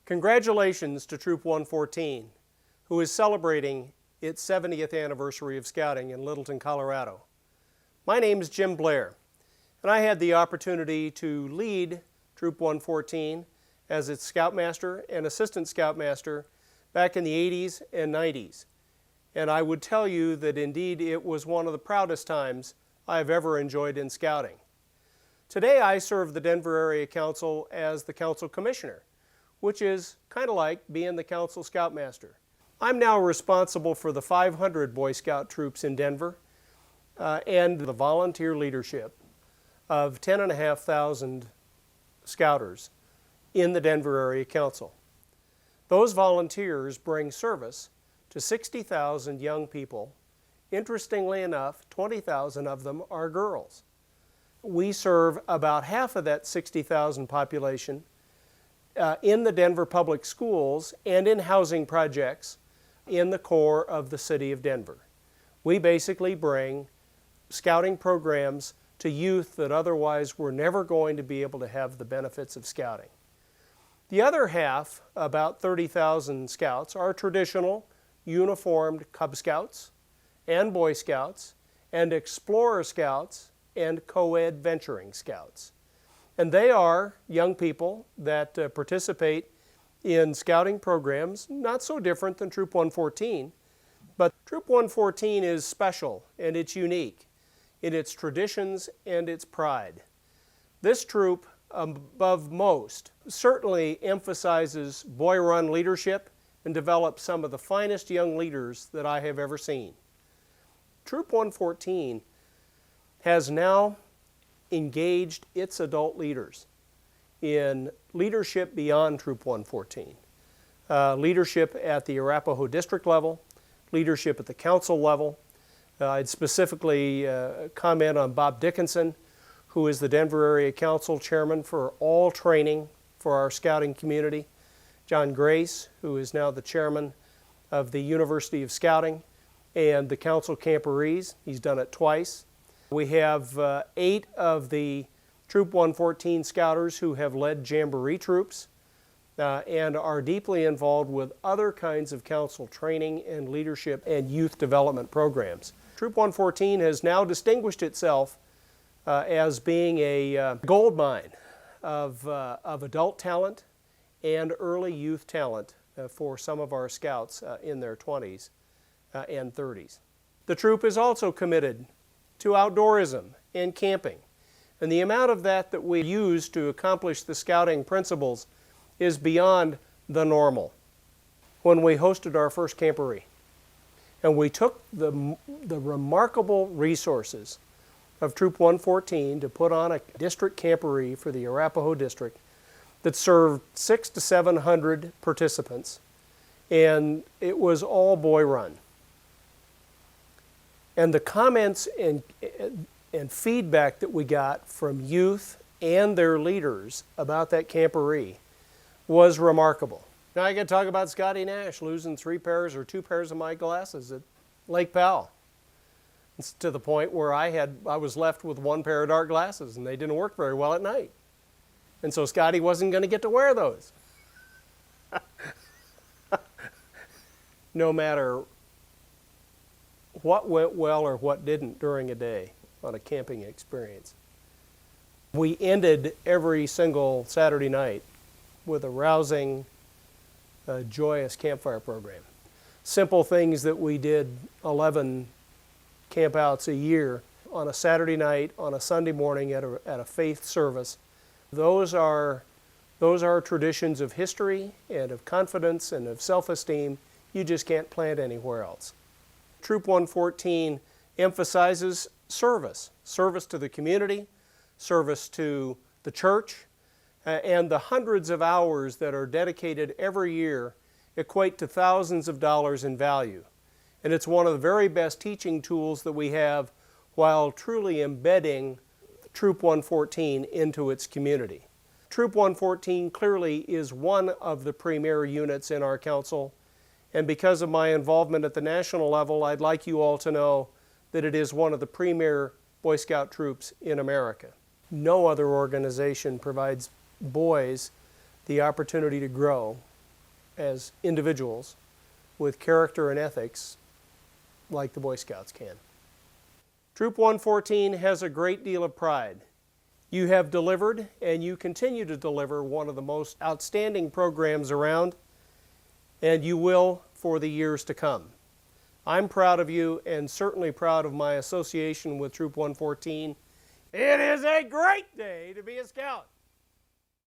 Congratulations to Troop 114, who is celebrating its 70th anniversary of scouting in Littleton, Colorado. My name is Jim Blair, and I had the opportunity to lead Troop 114 as its Scoutmaster and Assistant Scoutmaster back in the 80s and 90s. And I would tell you that indeed it was one of the proudest times I have ever enjoyed in scouting. Today I serve the Denver Area Council as the Council Commissioner, which is kind of like being the Council Scoutmaster. I'm now responsible for the 500 Boy Scout troops in Denver and the volunteer leadership of 10,500 Scouters in the Denver Area Council. Those volunteers bring service to 60,000 young people. Interestingly enough, 20,000 of them are girls. We serve about half of that 60,000 population in the Denver public schools and in housing projects in the core of the city of Denver. We basically bring scouting programs to youth that otherwise were never going to be able to have the benefits of scouting. The other half, about 30,000 scouts, are traditional uniformed Cub Scouts and Boy Scouts and Explorer Scouts and co-ed venturing scouts. And they are young people that participate in scouting programs, not so different than Troop 114, but Troop 114 is special and it's unique in its traditions and its pride. This troop, above most, certainly emphasizes boy-run leadership and develops some of the finest young leaders that I have ever seen. Troop 114 has now engaged its adult leaders in leadership beyond Troop 114. Leadership at the Arapahoe district level, leadership at the council level. I'd specifically comment on Bob Dickinson, who is the Denver Area Council Chairman for all training for our scouting community. John Grace, who is now the Chairman of the University of Scouting and the Council Camporees. He's done it twice. We have 8 of the Troop 114 Scouters who have led Jamboree troops and are deeply involved with other kinds of council training and leadership and youth development programs. Troop 114 has now distinguished itself as being a gold mine of adult talent and early youth talent for some of our scouts in their 20s and 30s. The troop is also committed to outdoorism and camping. And the amount of that we use to accomplish the scouting principles is beyond the normal. When we hosted our first camporee, and we took the remarkable resources of Troop 114 to put on a district camporee for the Arapahoe district that served 600 to 700 participants, and it was all boy run. And the comments and feedback that we got from youth and their leaders about that camporee was remarkable. Now I can talk about Scotty Nash losing 3 pairs or 2 pairs of my glasses at Lake Powell. It's to the point where I was left with 1 pair of dark glasses and they didn't work very well at night. And so Scotty wasn't going to get to wear those. No matter what went well or what didn't during a day on a camping experience. We ended every single Saturday night with a rousing, joyous campfire program. Simple things that we did 11 campouts a year on a Saturday night, on a Sunday morning at a faith service. Those are traditions of history and of confidence and of self-esteem you just can't plant anywhere else. Troop 114 emphasizes service to the community, service to the church, and the hundreds of hours that are dedicated every year equate to thousands of dollars in value. And it's one of the very best teaching tools that we have while truly embedding Troop 114 into its community. Troop 114 clearly is one of the premier units in our council, and because of my involvement at the national level, I'd like you all to know that it is one of the premier Boy Scout troops in America. No other organization provides boys the opportunity to grow as individuals with character and ethics like the Boy Scouts can. Troop 114 has a great deal of pride. You have delivered and you continue to deliver one of the most outstanding programs around, and you will for the years to come. I'm proud of you and certainly proud of my association with Troop 114. It is a great day to be a Scout.